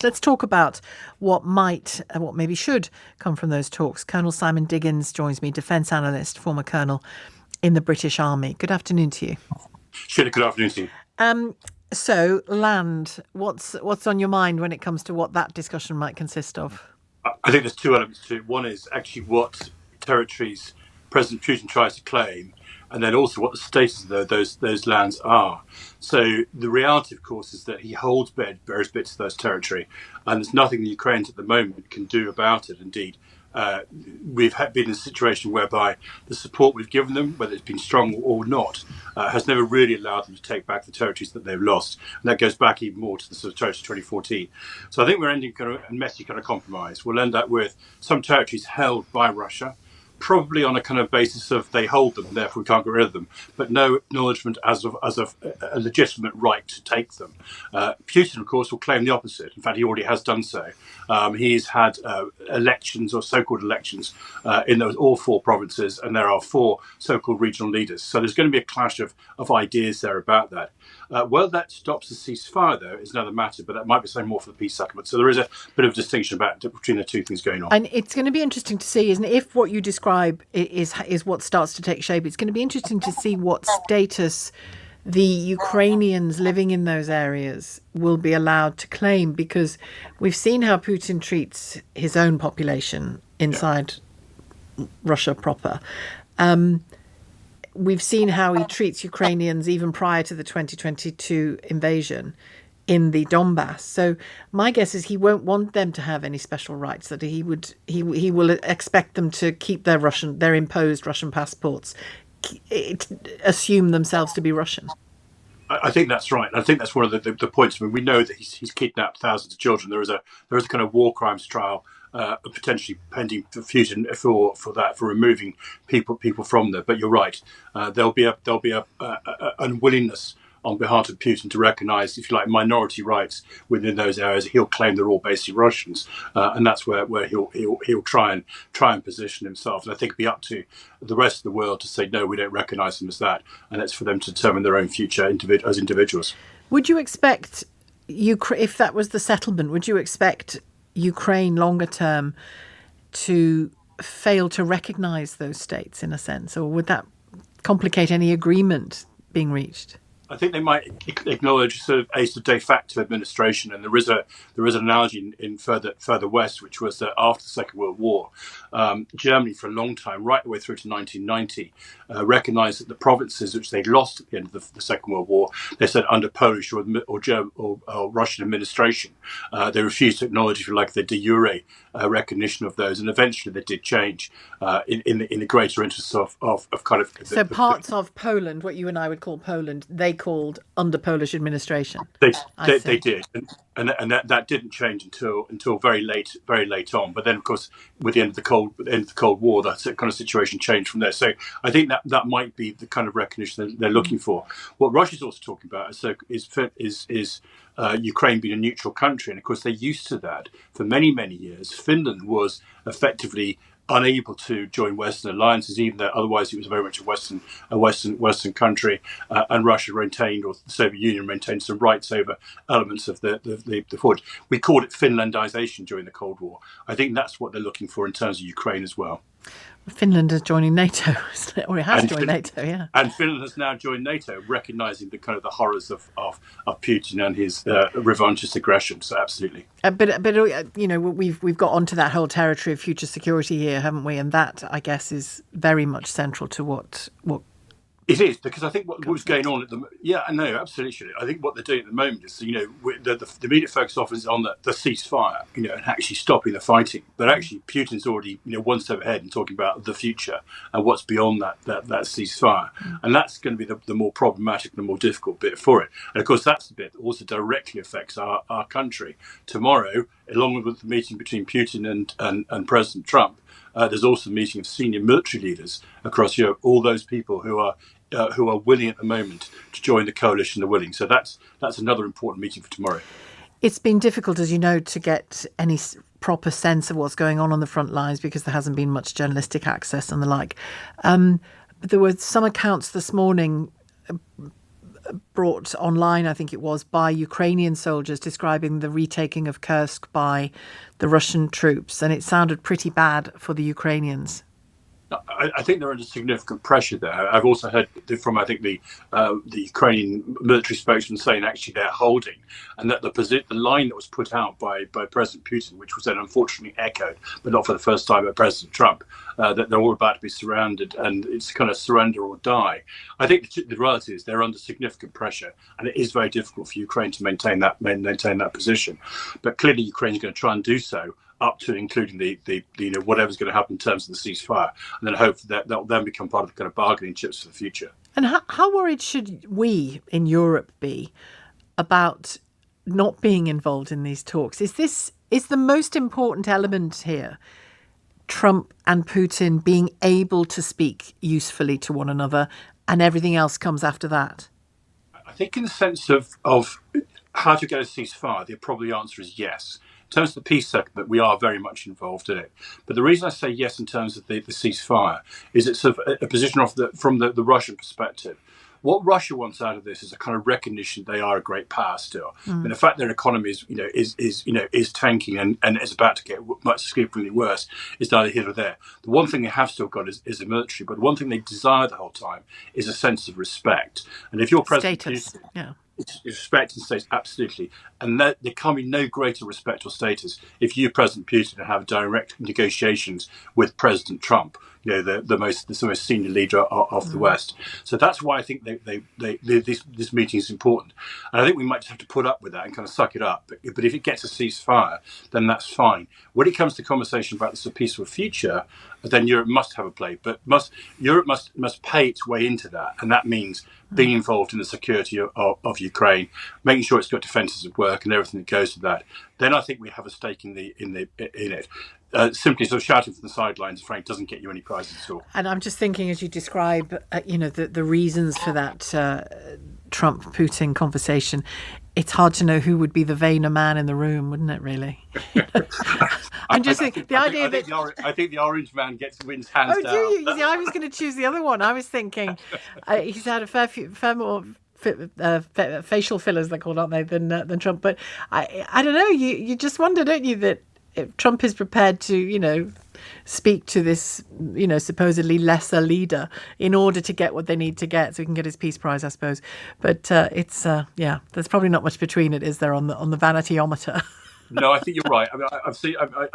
Let's talk about what maybe should come from those talks. Colonel Simon Diggins joins me, defence analyst, former colonel in the British Army. Good afternoon to you. Shelagh, good afternoon to you. So, land, what's on your mind when it comes to what that discussion might consist of? I think there's two elements to it. One is actually what territories President Putin tries to claim, and then also what the status of those lands are. So the reality, of course, is that he holds various bits of those territory, and there's nothing the Ukrainians at the moment can do about it. Indeed, we've been in a situation whereby the support we've given them, whether it's been strong or not, has never really allowed them to take back the territories that they've lost. And that goes back even more to the sort of territory 2014. So I think we're ending kind of a messy kind of compromise. We'll end up with some territories held by Russia, probably on a kind of basis of they hold them, therefore we can't get rid of them, but no acknowledgement as of a legitimate right to take them. Putin, of course, will claim the opposite. In fact, he already has done so. He's had elections or so-called elections in those all four provinces, and there are four so-called regional leaders. So there's going to be a clash of ideas there about that. Whether that stops the ceasefire, though, is another matter, but that might be something more for the peace settlement. So there is a bit of a distinction between the two things going on. And it's going to be interesting to see, isn't it, if what you describe is what starts to take shape. It's going to be interesting to see what status the Ukrainians living in those areas will be allowed to claim, because we've seen how Putin treats his own population inside Russia proper. We've seen how he treats Ukrainians even prior to the 2022 invasion in the Donbass. So my guess is he won't want them to have any special rights, that he will expect them to keep their imposed Russian passports, assume themselves to be Russian. I think that's right. I think that's one of the points. I mean, we know that he's kidnapped thousands of children. There is a kind of war crimes trial potentially pending for Putin for removing people from there. But you're right. There'll be a unwillingness on behalf of Putin to recognise, if you like, minority rights within those areas. He'll claim they're all basically Russians, and that's where he'll try and position himself. And I think it'll be up to the rest of the world to say, no, we don't recognise them as that, and it's for them to determine their own future as individuals. Would you expect, if that was the settlement, would you expect Ukraine longer term to fail to recognise those states in a sense, or would that complicate any agreement being reached? I think they might acknowledge sort of a de facto administration, and there is an analogy in further west, which was that after the Second World War, Germany for a long time, right the way through to 1990, recognised that the provinces which they lost at the end of the Second World War, they said under Polish or German or Russian administration, they refused to acknowledge, if you like, the de jure recognition of those, and eventually they did change in the greater interests of kind of. So parts of Poland, what you and I would call Poland, they called under Polish administration. They did, and that didn't change until very late on. But then, of course, with the end of the Cold War, that kind of situation changed from there. So I think that might be the kind of recognition they're looking for. What Russia's also talking about is Ukraine being a neutral country, and of course they're used to that for many years. Finland was effectively unable to join Western alliances, even though otherwise it was very much a Western country, and Russia maintained, or the Soviet Union maintained, some rights over elements of the forge. We called it Finlandization during the Cold War. I think that's what they're looking for in terms of Ukraine as well. Finland is joining NATO, or it has joined NATO, yeah. And Finland has now joined NATO, recognising the kind of the horrors of Putin and his revanchist aggression. So absolutely. But you know, we've got onto that whole territory of future security here, haven't we? And that, I guess, is very much central to what. It is, because I think what's going on at absolutely. I think what they're doing at the moment is, you know, the immediate focus often is on the ceasefire, you know, and actually stopping the fighting. But actually, Putin's already, you know, one step ahead and talking about the future and what's beyond that ceasefire, and that's going to be the more problematic and the more difficult bit for it. And of course, that's the bit that also directly affects our country. Tomorrow, along with the meeting between Putin and President Trump, there's also a meeting of senior military leaders across Europe. All those people who are willing at the moment to join the coalition, they're willing. So that's another important meeting for tomorrow. It's been difficult, as you know, to get any proper sense of what's going on the front lines because there hasn't been much journalistic access and the like. But there were some accounts this morning brought online, I think it was, by Ukrainian soldiers describing the retaking of Kursk by the Russian troops, and it sounded pretty bad for the Ukrainians. I think they're under significant pressure there. I've also heard from, I think, the Ukrainian military spokesman saying actually they're holding, and that the line that was put out by President Putin, which was then unfortunately echoed, but not for the first time, by President Trump, that they're all about to be surrounded, and it's kind of surrender or die. I think the reality is they're under significant pressure, and it is very difficult for Ukraine to maintain that position. But clearly, Ukraine is going to try and do so, up to including the whatever's going to happen in terms of the ceasefire, and then hope that will then become part of the kind of bargaining chips for the future. And how worried should we in Europe be about not being involved in these talks? Is the most important element here Trump and Putin being able to speak usefully to one another, and everything else comes after that? I think in the sense of how to get a ceasefire, the probably answer is yes. In terms of the peace settlement, we are very much involved in it. But the reason I say yes in terms of the ceasefire is it's sort of a position from the Russian perspective. What Russia wants out of this is a kind of recognition they are a great power still. And the fact their economy is tanking and is about to get much significantly worse is neither here nor there. The one thing they have still got is the military, but the one thing they desire the whole time is a sense of respect. And if you're President Status, Putin, yeah. Respect and status, absolutely. And there can be no greater respect or status if you, President Putin, have direct negotiations with President Trump, the most senior leader of the West. So that's why I think this meeting is important. And I think we might just have to put up with that and kind of suck it up. But if it gets a ceasefire, then that's fine. When it comes to conversation about this peaceful future, then Europe must have a play. But Europe must pay its way into that, and that means being involved in the security of Ukraine, making sure it's got defences at work and everything that goes with that. Then I think we have a stake in it. Simply sort of shouting from the sidelines, Frank, doesn't get you any prizes at all. And I'm just thinking, as you describe, the reasons for that Trump-Putin conversation, it's hard to know who would be the vainer man in the room, wouldn't it, really? I'm just thinking, the idea that... I think the orange man wins hands down. Oh, do you? See, I was going to choose the other one. I was thinking he's had a fair more facial fillers, they're called, aren't they, than Trump. But I don't know, you just wonder, don't you, that if Trump is prepared to, speak to this, supposedly lesser leader in order to get what they need to get so he can get his Peace Prize, I suppose. But there's probably not much between it, is there, on the vanity-ometer? No, I think you're right. I mean,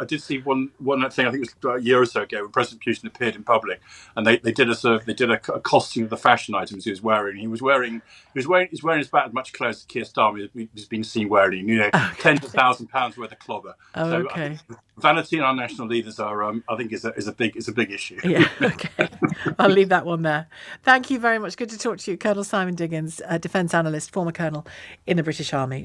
I did see one thing. I think it was a year or so ago when President Putin appeared in public, and they did a costing of the fashion items he was wearing. He's wearing about as much clothes as Keir Starmer has been seen wearing. Tens of £1,000s worth of clobber. Oh, so okay. Vanity in our national leaders are, I think, is a big issue. Yeah. Okay. I'll leave that one there. Thank you very much. Good to talk to you, Colonel Simon Diggins, Defence Analyst, former Colonel in the British Army.